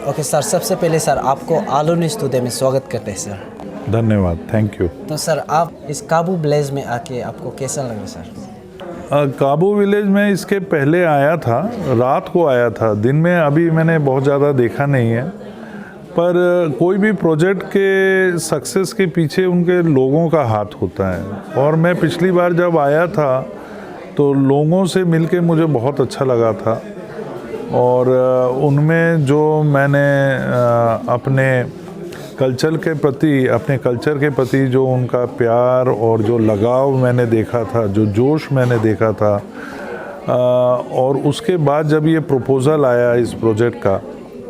Okay sir, सबसे पहले sir आपको आलोनी स्टूडियो में स्वागत करते हैं सर। धन्यवाद, थैंक यू। तो सर आप इस काबू विलेज में आके आपको कैसा लगा सर? काबू विलेज में इसके पहले आया था, रात को आया था, दिन में अभी मैंने बहुत ज़्यादा देखा नहीं है। पर कोई भी प्रोजेक्ट के सक्सेस के पीछे उनके लोगों का हाथ होता है, और मैं पिछली बार जब आया था तो लोगों से मिलके मुझे बहुत अच्छा लगा था। और उनमें जो मैंने अपने कल्चर के प्रति जो उनका प्यार और जो लगाव मैंने देखा था, जो जोश मैंने देखा था, और उसके बाद जब ये प्रपोज़ल आया इस प्रोजेक्ट का,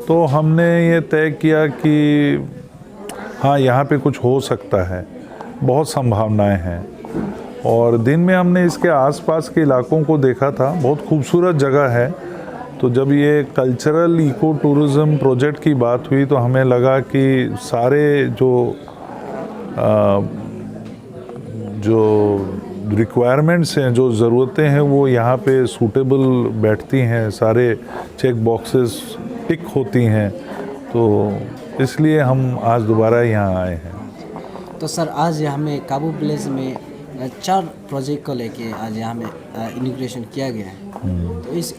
तो हमने ये तय किया कि हाँ, यहाँ पे कुछ हो सकता है, बहुत संभावनाएं हैं। और दिन में हमने इसके आसपास के इलाकों को देखा था, बहुत खूबसूरत जगह है। तो जब ये कल्चरल इको टूरिज़्म प्रोजेक्ट की बात हुई तो हमें लगा कि सारे जो रिक्वायरमेंट्स हैं, जो ज़रूरतें हैं, वो यहाँ पे सूटेबल बैठती हैं, सारे चेक बॉक्सेस टिक होती हैं। तो इसलिए हम आज दोबारा यहाँ आए हैं। तो सर आज हमें काबू विलेज में 4 प्रोजेक्ट को लेके आज यहाँ में इनॉग्रेशन किया गया है। तो इस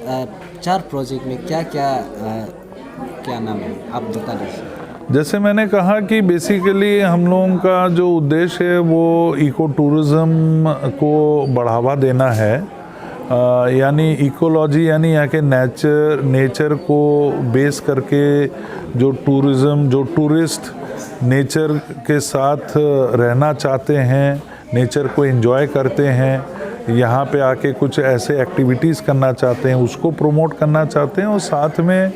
4 प्रोजेक्ट में क्या क्या नाम है, आप बता दीजिए। जैसे मैंने कहा कि बेसिकली हम लोगों का जो उद्देश्य है वो इको टूरिज़्म को बढ़ावा देना है, यानी इकोलॉजी, यानी यहाँ के नेचर को बेस करके जो टूरिस्ट नेचर के साथ रहना चाहते हैं, नेचर को एंजॉय करते हैं, यहाँ पे आके कुछ ऐसे एक्टिविटीज़ करना चाहते हैं, उसको प्रमोट करना चाहते हैं, और साथ में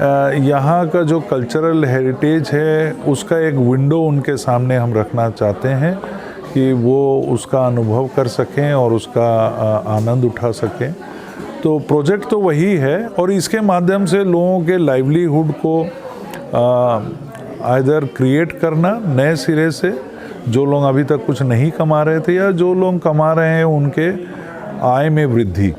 यहाँ का जो कल्चरल हेरिटेज है उसका एक विंडो उनके सामने हम रखना चाहते हैं कि वो उसका अनुभव कर सकें और उसका आनंद उठा सकें। तो प्रोजेक्ट तो वही है, और इसके माध्यम से लोगों के लाइवलीहुड को आइदर क्रिएट करना नए सिरे से, जो लोग अभी तक कुछ नहीं कमा रहे थे, या जो लोग कमा रहे हैं उनके आय में वृद्धि।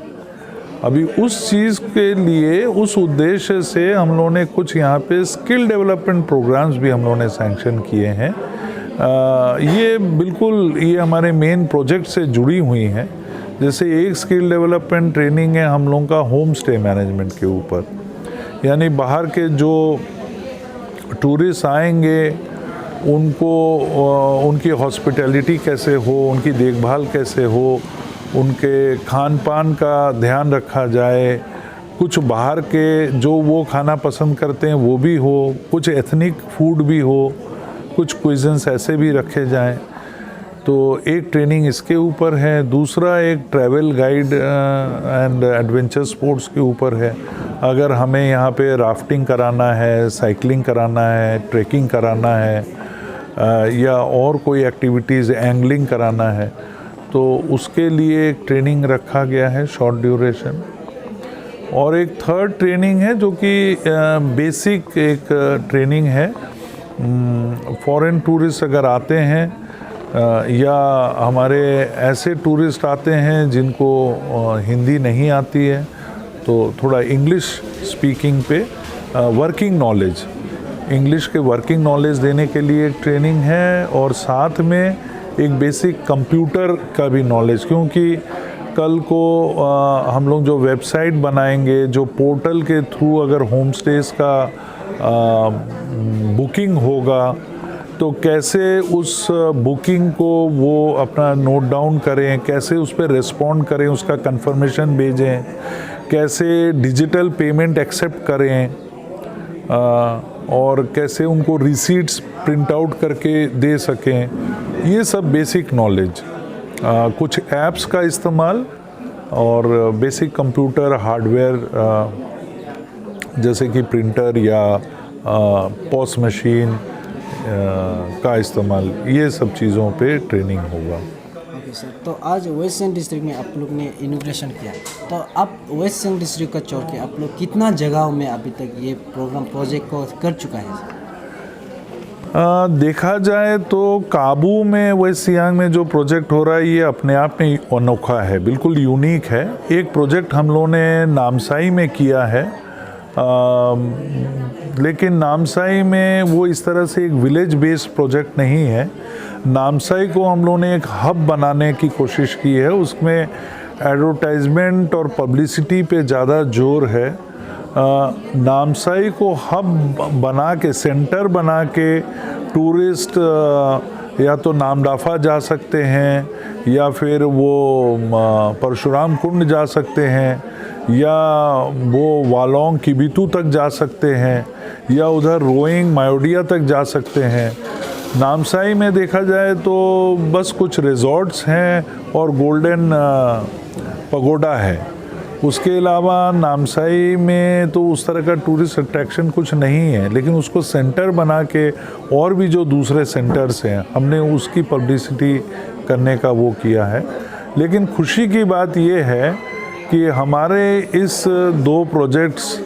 अभी उस चीज़ के लिए, उस उद्देश्य से हम लोगों ने कुछ यहाँ पे स्किल डेवलपमेंट प्रोग्राम्स भी हम लोगों ने सैंक्शन किए हैं। ये हमारे मेन प्रोजेक्ट से जुड़ी हुई हैं। जैसे एक स्किल डेवलपमेंट ट्रेनिंग है हम लोगों का होम स्टे मैनेजमेंट के ऊपर, यानी बाहर के जो टूरिस्ट आएंगे उनको उनकी हॉस्पिटैलिटी कैसे हो, उनकी देखभाल कैसे हो, उनके खान पान का ध्यान रखा जाए, कुछ बाहर के जो वो खाना पसंद करते हैं वो भी हो, कुछ एथनिक फूड भी हो, कुछ क्विज़न्स ऐसे भी रखे जाएं। तो एक ट्रेनिंग इसके ऊपर है। दूसरा एक travel guide and adventure sports के ऊपर है। अगर हमें यहाँ पे राफ्टिंग कराना है, साइकिलिंग कराना है, ट्रैकिंग कराना है, या और कोई एक्टिविटीज़, एंगलिंग कराना है, तो उसके लिए एक ट्रेनिंग रखा गया है, शॉर्ट ड्यूरेशन। और एक थर्ड ट्रेनिंग है जो कि बेसिक एक ट्रेनिंग है। फॉरेन टूरिस्ट अगर आते हैं, या हमारे ऐसे टूरिस्ट आते हैं जिनको हिंदी नहीं आती है, तो थोड़ा इंग्लिश स्पीकिंग पे वर्किंग नॉलेज, इंग्लिश के वर्किंग नॉलेज देने के लिए एक ट्रेनिंग है। और साथ में एक बेसिक कंप्यूटर का भी नॉलेज, क्योंकि कल को हम लोग जो वेबसाइट बनाएंगे, जो पोर्टल के थ्रू अगर होम स्टेज का बुकिंग होगा, तो कैसे उस बुकिंग को वो अपना नोट डाउन करें, कैसे उस पर रिस्पॉन्ड करें, उसका कंफर्मेशन भेजें, कैसे डिजिटल पेमेंट एक्सेप्ट करें, और कैसे उनको रिसीट्स प्रिंट आउट करके दे सकें, ये सब बेसिक नॉलेज। कुछ ऐप्स का इस्तेमाल और बेसिक कंप्यूटर हार्डवेयर, जैसे कि प्रिंटर या पॉस मशीन का इस्तेमाल, ये सब चीज़ों पे ट्रेनिंग होगा। ओके सर, तो आज वेस्ट सियांग डिस्ट्रिक्ट में आप लोग ने इनॉग्रेशन किया, तो आप वेस्ट सियांग डिस्ट्रिक्ट का छोड़ के आप लोग कितना जगहों में अभी तक ये प्रोजेक्ट को कर चुका है? देखा जाए तो काबू में, वेस्ट सियांग में जो प्रोजेक्ट हो रहा है ये अपने आप में अनोखा है, बिल्कुल यूनिक है। एक प्रोजेक्ट हम लोगों ने नामसाई में किया है, लेकिन नामसाई में वो इस तरह से एक विलेज बेस्ड प्रोजेक्ट नहीं है। नामसाई को हम लोगों ने एक हब बनाने की कोशिश की है, उसमें एडवर्टाइजमेंट और पब्लिसिटी पे ज़्यादा जोर है। नामसाई को हब बना के, सेंटर बना के टूरिस्ट या तो नामदाफा जा सकते हैं, या फिर वो परशुराम कुंड जा सकते हैं, या वो वालोंग किबितू तक जा सकते हैं, या उधर रोइंग मायोडिया तक जा सकते हैं। नामसाई में देखा जाए तो बस कुछ रिजॉर्ट्स हैं और गोल्डन पगोडा है। उसके अलावा नामसाई में तो उस तरह का टूरिस्ट अट्रैक्शन कुछ नहीं है, लेकिन उसको सेंटर बना के और भी जो दूसरे सेंटर्स हैं हमने उसकी पब्लिसिटी करने का वो किया है। लेकिन खुशी की बात ये है कि हमारे इस 2 प्रोजेक्ट्स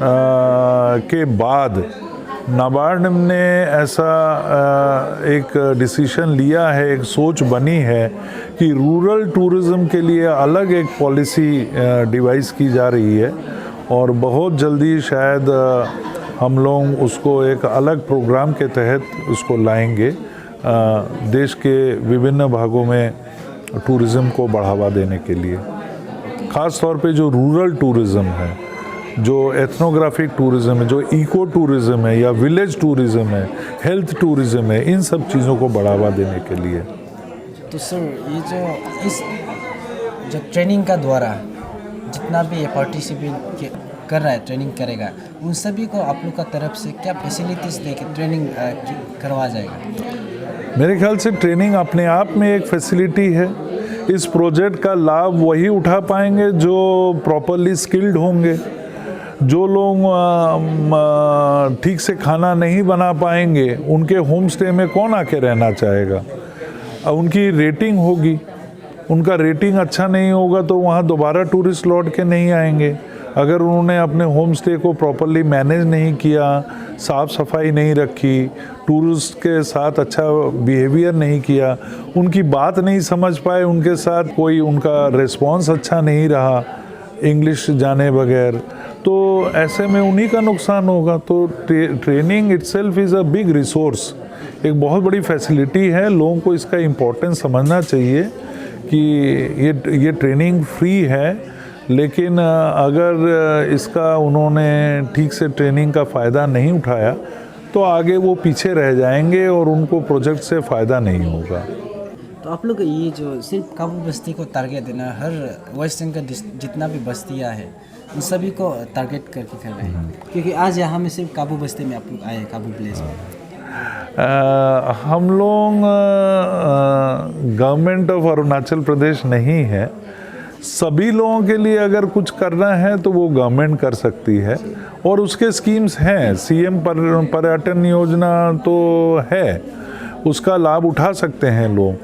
के बाद नाबार्ड ने ऐसा एक डिसीजन लिया है, एक सोच बनी है कि रूरल टूरिज़्म के लिए अलग एक पॉलिसी डिवाइस की जा रही है, और बहुत जल्दी शायद हम लोग उसको एक अलग प्रोग्राम के तहत उसको लाएंगे, देश के विभिन्न भागों में टूरिज़्म को बढ़ावा देने के लिए। ख़ास तौर पे जो रूरल टूरिज़्म है, जो एथनोग्राफिक टूरिज़्म है, जो इको टूरिज़्म है, या विलेज टूरिज़्म है, हेल्थ टूरिज़्म है, इन सब चीज़ों को बढ़ावा देने के लिए। तो सर, ये जो ट्रेनिंग का द्वारा जितना भी ये पार्टिसिपेट कर रहा है, ट्रेनिंग करेगा, उन सभी को आप लोग का तरफ से क्या फैसिलिटीज़ दे के ट्रेनिंग करवा जाएगा? मेरे ख्याल से ट्रेनिंग अपने आप में एक फैसिलिटी है। इस प्रोजेक्ट का लाभ वही उठा पाएंगे जो प्रॉपरली स्किल्ड होंगे। जो लोग ठीक से खाना नहीं बना पाएंगे, उनके होम स्टे में कौन आके रहना चाहेगा? उनकी रेटिंग होगी, उनका रेटिंग अच्छा नहीं होगा तो वहाँ दोबारा टूरिस्ट लौट के नहीं आएंगे। अगर उन्होंने अपने होम स्टे को प्रॉपरली मैनेज नहीं किया, साफ़ सफाई नहीं रखी, टूरिस्ट के साथ अच्छा बिहेवियर नहीं किया, उनकी बात नहीं समझ पाए, उनके साथ कोई उनका रिस्पॉन्स अच्छा नहीं रहा इंग्लिश जाने बगैर, तो ऐसे में उन्हीं का नुकसान होगा। तो training itself is a big resource, एक बहुत बड़ी फैसिलिटी है। लोगों को इसका इम्पोर्टेंस समझना चाहिए कि ये ट्रेनिंग फ्री है, लेकिन अगर इसका उन्होंने ठीक से ट्रेनिंग का फ़ायदा नहीं उठाया तो आगे वो पीछे रह जाएंगे और उनको प्रोजेक्ट से फ़ायदा नहीं होगा। तो आप लोग ये जो सिर्फ काबू बस्ती को टारगेट देना, हर वेस्टर्न का जितना भी बस्तियाँ हैं उन सभी को टारगेट करके कर रहे हैं, क्योंकि आज यहाँ में सिर्फ काबू बस्ती में आप लोग आए, काबू विलेज में। हम लोग गवर्नमेंट ऑफ अरुणाचल प्रदेश नहीं है। सभी लोगों के लिए अगर कुछ करना है तो वो गवर्नमेंट कर सकती है, और उसके स्कीम्स हैं। सीएम पर्यटन योजना तो है, उसका लाभ उठा सकते हैं लोग।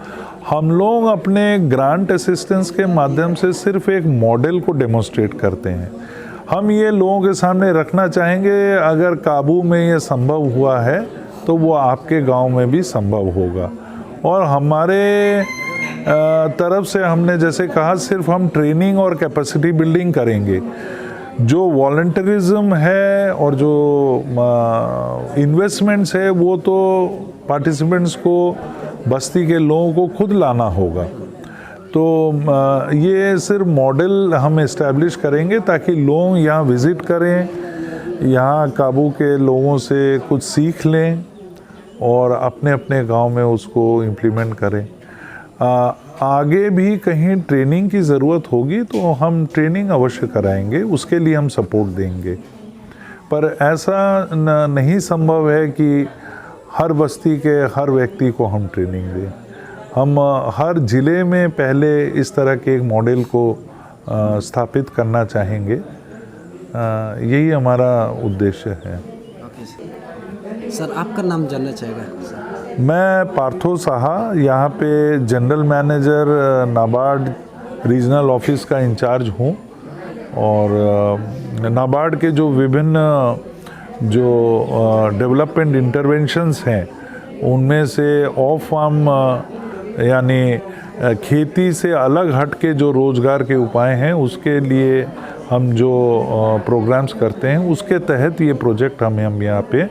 हम लोग अपने ग्रांट असिस्टेंस के माध्यम से सिर्फ एक मॉडल को डेमोन्स्ट्रेट करते हैं। हम ये लोगों के सामने रखना चाहेंगे, अगर काबू में ये संभव हुआ है तो वो आपके गांव में भी संभव होगा। और हमारे तरफ से हमने जैसे कहा, सिर्फ हम ट्रेनिंग और कैपेसिटी बिल्डिंग करेंगे। जो वॉलंटरिज्म है और जो इन्वेस्टमेंट्स है वो तो पार्टिसिपेंट्स को, बस्ती के लोगों को खुद लाना होगा। तो ये सिर्फ मॉडल हम इस्टेब्लिश करेंगे ताकि लोग यहाँ विज़िट करें, यहाँ काबू के लोगों से कुछ सीख लें और अपने अपने गांव में उसको इम्प्लीमेंट करें। आगे भी कहीं ट्रेनिंग की ज़रूरत होगी तो हम ट्रेनिंग अवश्य कराएंगे, उसके लिए हम सपोर्ट देंगे। पर ऐसा नहीं संभव है कि हर बस्ती के हर व्यक्ति को हम ट्रेनिंग दें। हम हर ज़िले में पहले इस तरह के एक मॉडल को स्थापित करना चाहेंगे। यही हमारा उद्देश्य है। ओके सर, आपका नाम जानना चाहेगा? मैं पार्थो साहा, यहाँ पे general manager NABARD regional office का इंचार्ज हूँ, और नाबार्ड के जो विभिन्न जो डेवलपमेंट इंटरवेंशंस हैं उनमें से ऑफ फार्म यानी खेती से अलग हट के जो रोज़गार के उपाय हैं उसके लिए हम जो प्रोग्राम्स करते हैं उसके तहत ये प्रोजेक्ट हम यहाँ पे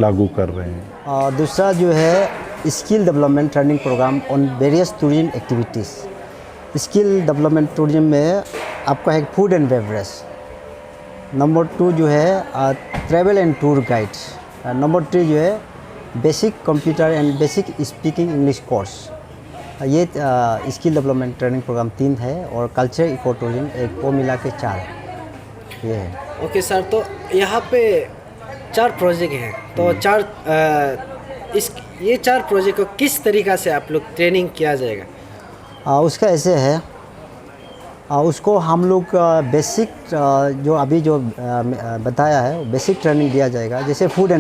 लागू कर रहे हैं। दूसरा जो है skill development training program on various tourism activities. Skill development tourism में आपका है फूड एंड बेवरेज। नंबर 2 जो है travel and tour guides. Number 3 जो है basic computer and basic speaking English course. ये स्किल डेवलपमेंट ट्रेनिंग प्रोग्राम 3 है और कल्चर इको टूरिज्म एक को मिला के 4 ये है। ओके सर, तो यहाँ पे 4 प्रोजेक्ट हैं, तो ये 4 प्रोजेक्ट को किस तरीक़ा से आप लोग ट्रेनिंग किया जाएगा? उसका ऐसे है, उसको हम लोग बेसिक जो अभी जो बताया है बेसिक ट्रेनिंग दिया जाएगा। जैसे फूड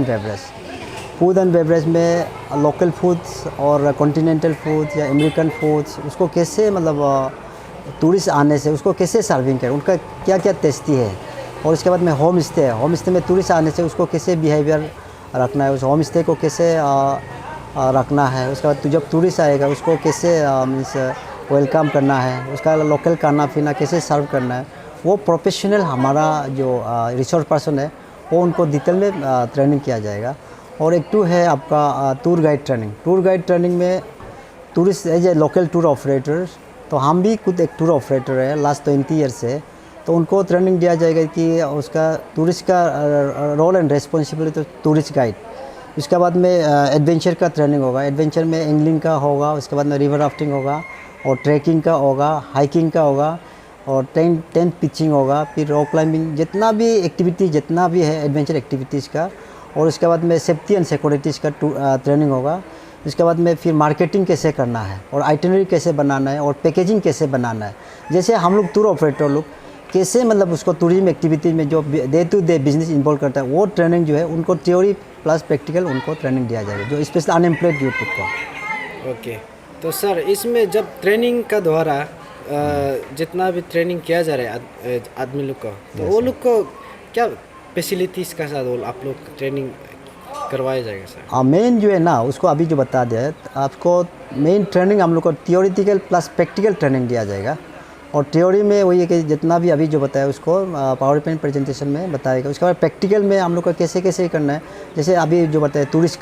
एंड बेवरेज में लोकल फूड्स और कॉन्टिनेंटल फूड्स या अमेरिकन फूड्स उसको कैसे मतलब टूरिस्ट आने से उसको कैसे सर्विंग करें, उनका क्या क्या टेस्टी है। और उसके बाद में होम स्टे में टूरिस्ट आने से उसको कैसे बिहेवियर रखना है, उस होम स्टे को कैसे रखना है। उसके बाद जब टूरिस्ट आएगा उसको कैसे मीन्स वेलकम करना है, उसका लोकल खाना पीना कैसे सर्व करना है। वो प्रोफेशनल हमारा जो रिसोर्स पर्सन है वो उनको डिटेल में ट्रेनिंग किया जाएगा। और एक 2 है आपका टूर गाइड ट्रेनिंग में tourist as a local tour operator, तो हम भी खुद एक टूर ऑपरेटर है लास्ट 20 ईयर्स से, तो उनको ट्रेनिंग दिया जाएगा कि उसका टूरिस्ट का रोल एंड रेस्पॉन्सिबिलिटी तो टूरिस्ट गाइड। उसके बाद में एडवेंचर का ट्रेनिंग होगा, एडवेंचर में एंगलिंग का होगा, उसके बाद में रिवर राफ्टिंग होगा और ट्रैकिंग का होगा, हाइकिंग का होगा और टेंट पिचिंग होगा, फिर रॉक क्लाइंबिंग, जितना भी है एडवेंचर एक्टिविटीज़ का। और उसके बाद में सेफ्टी एंड सिक्योरिटीज़ का ट्रेनिंग होगा। उसके बाद में फिर मार्केटिंग कैसे करना है और आइटिनरी कैसे बनाना है और पैकेजिंग कैसे बनाना है। जैसे हम लोग टूर ऑपरेटर लोग कैसे मतलब उसको टूरिज्म एक्टिविटी में जो day to day business involve करता है वो ट्रेनिंग जो है उनको थ्योरी प्लस प्रैक्टिकल उनको ट्रेनिंग दिया जाएगा, जो स्पेशल अनएम्प्लॉयड यूथ को। ओके, तो सर इसमें जब ट्रेनिंग का द्वारा जितना भी ट्रेनिंग किया जा रहा है आदमी लोग को, तो वो लोग को क्या फैसिलिटीज़ का साथ आप लोग ट्रेनिंग करवाया जाएगा सर? मेन जो है ना उसको अभी जो बता दिया है आपको, मेन ट्रेनिंग हम लोग को थियोरिटिकल प्लस प्रैक्टिकल ट्रेनिंग दिया जाएगा। और थ्योरी में वही है कि जितना भी अभी जो बताया उसको पावर पॉइंट प्रेजेंटेशन में बताएगा। उसके बाद प्रैक्टिकल में हम लोग को कैसे करना है, जैसे अभी जो बताया टूरिस्ट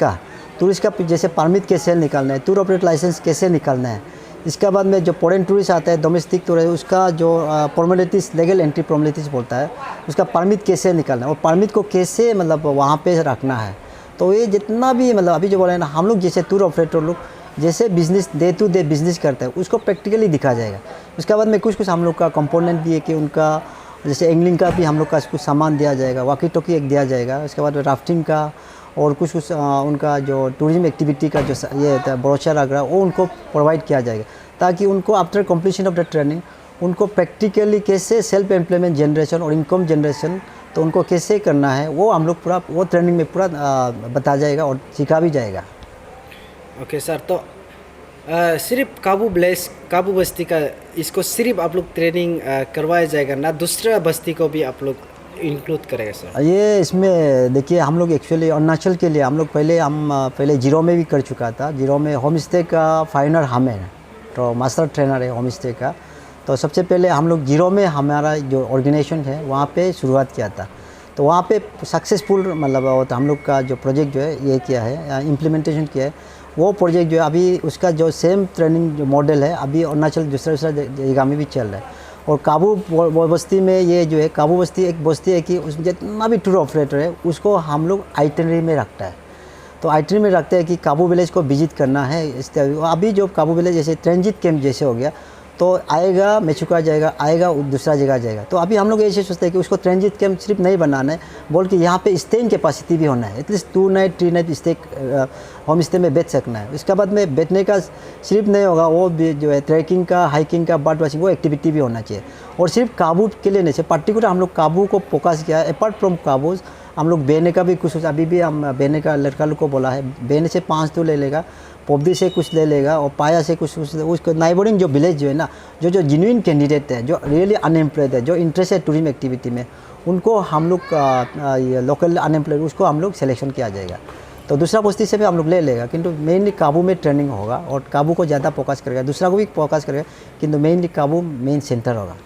का जैसे परमिट कैसे निकालना है, टूर ऑपरेटर लाइसेंस कैसे निकालना है। इसके बाद में जो फॉरेन टूरिस्ट आता है, डोमेस्टिक टूरिस्ट, उसका जो फॉर्मेलिटीज़ लीगल एंट्री फॉर्मेलिटीज़ बोलता है, उसका परमिट कैसे निकालना है और परमिट को कैसे मतलब वहाँ पे रखना है। तो ये जितना भी मतलब अभी जो बोला है ना, हम लोग जैसे टूर ऑपरेटर लोग जैसे business day to day business करते हैं उसको प्रैक्टिकली दिखा जाएगा। उसके बाद में कुछ हम लोग का कंपोनेंट भी है कि उनका जैसे एंगलिंग का भी हम लोग का कुछ सामान दिया जाएगा, वाकी टोकी एक दिया जाएगा। उसके बाद राफ्टिंग का और कुछ उनका जो टूरिज्म एक्टिविटी का जो ये होता है ब्रोशर वगैरह वो उनको प्रोवाइड किया जाएगा, ताकि उनको after completion of the training उनको प्रैक्टिकली कैसे सेल्फ एम्प्लॉयमेंट जनरेशन और इनकम जनरेशन तो उनको कैसे करना है वो हम लोग पूरा वो ट्रेनिंग में पूरा बता जाएगा और सिखा भी जाएगा। ओके सर, तो सिर्फ काबू बस्ती का इसको सिर्फ आप लोग ट्रेनिंग करवाया जाएगा ना, दूसरा बस्ती को भी आप लोग इंक्लूड करेगा सर? ये इसमें देखिए हम लोग एक्चुअली अरुणाचल के लिए हम लोग पहले जीरो में भी कर चुका था। जीरो में होम स्टे का फाइनर हम है, तो मास्टर ट्रेनर है होम स्टे का। तो सबसे पहले हम लोग जीरो में हमारा जो ऑर्गेनाइजेशन है वहाँ पे शुरुआत किया था। तो वहाँ पे सक्सेसफुल मतलब हम लोग का जो प्रोजेक्ट जो है ये किया है, इम्प्लीमेंटेशन किया है। वो प्रोजेक्ट जो है अभी उसका जो सेम ट्रेनिंग जो मॉडल है अभी अरुणाचल दूसरा जगह में भी चल रहा है। और काबू बस्ती में ये जो है काबू बस्ती एक बस्ती है कि उस जितना भी टूर ऑपरेटर है उसको हम लोग आइटनरी में रखता है। तो आइटनरी में रखते हैं कि काबू विलेज को विजिट करना है। अभी जो काबू विलेज जैसे ट्रांजिट कैंप जैसे हो गया तो आएगा मेचुका जाएगा, आएगा दूसरा जगह जाएगा। तो अभी हम लोग ऐसे सोचते हैं कि उसको ट्रांजिट कैंप सिर्फ नहीं बनाना है, बोल के यहाँ पे स्टेइंग कैपेसिटी भी होना है। At least 2 night 3 night stay home stay में बैठ सकना है। उसके बाद में बैठने का सिर्फ नहीं होगा, वो भी जो है ट्रैकिंग का, हाइकिंग का, बर्ड वॉचिंग वो एक्टिविटी भी होना चाहिए। और सिर्फ काबू के लिए नहीं, पर्टिकुलर हम लोग काबू को फोकस किया है। अपार्ट फ्रॉम काबू हम लोग बेने का भी कुछ अभी भी हम बेने का लड़का लोग को बोला है, बेने से 5 तो ले लेगा, पोबदी से कुछ ले लेगा और पाया से कुछ उसको नाइबरिंग जो विलेज जो है ना, जो जिन्यून कैंडिडेट है, जो रियली अनएम्प्लॉयड है, जो इंटरेस्ट है टूरिज्म एक्टिविटी में, उनको हम लोग लोकल अनएम्प्लॉयड उसको हम लोग सिलेक्शन किया जाएगा। तो दूसरा बस्ती से भी हम लोग ले लेगा, किंतु मेनली काबू में ट्रेनिंग होगा और काबू को ज़्यादा फोकस करेगा, दूसरा को भी फोकस करेगा, किंतु मेनली काबू मेन सेंटर होगा।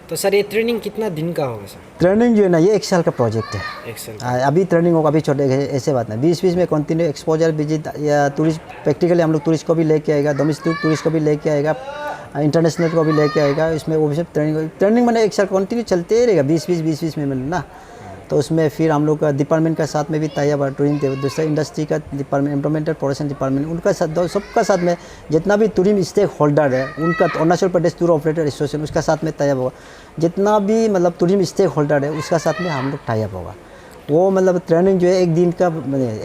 तो सर ये ट्रेनिंग कितना दिन का होगा सर? ट्रेनिंग जो है ना ये 1 साल का प्रोजेक्ट है। एक्सेल। अभी ट्रेनिंग होगा, अभी छोटे ऐसे बात नहीं, 20 में कंटिन्यू एक्सपोजर विजिट या टूरिस्ट, प्रैक्टिकली हम लोग टूरिस्ट को भी लेके आएगा, डोमेस्टिक टूरिस्ट को भी लेके आएगा, इंटरनेशनल को भी लेके आएगा। इसमें वो भी सब ट्रेनिंग मैंने 1 साल कंटिन्यू चलते ही रहेगा, 20 में ना। तो उसमें फिर हम लोग का डिपार्टमेंट का साथ में भी तैयार हुआ, टूरिज्म दूसरा इंडस्ट्री का डिपार्टमेंट, एम्प्लॉयमेंटल प्रोडक्शन डिपार्टमेंट, उनका साथ सबका साथ में जितना भी टूरिज्म स्टेक होल्डर है उनका, Arunachal Pradesh tour operator association उसका साथ में तैयार होगा, जितना भी मतलब टूरिज्म स्टेक होल्डर है उसका साथ में हम लोग टाइप होगा। वो मतलब ट्रेनिंग जो है 1 दिन का,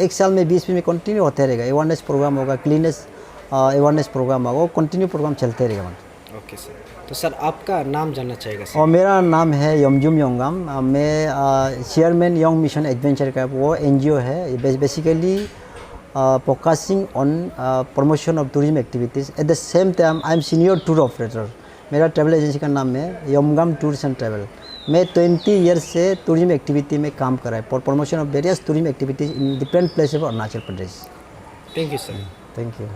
1 साल में 20 में कंटिन्यू होते रहेगा। अवेयरनेस प्रोग्राम होगा, क्लीनेस अवेयरनेस प्रोग्राम होगा, वो कंटिन्यू प्रोग्राम चलते रहेगा। Okay sir. तो सर आपका नाम जानना चाहेगा सर? और मेरा नाम है यमजुम योंगम, मैं चेयरमैन यंग मिशन एडवेंचर का, वो NGO है basically focusing on promotion of tourism activities. At the same time I am senior tour operator. मेरा ट्रैवल एजेंसी का नाम है यमगम टूर्स एंड ट्रैवल। मैं 20 ईयर्स से टूरिज्म एक्टिविटी में काम कर रहा है for promotion of various tourism activities in different places of Arunachal Pradesh. Thank you sir. Thank you.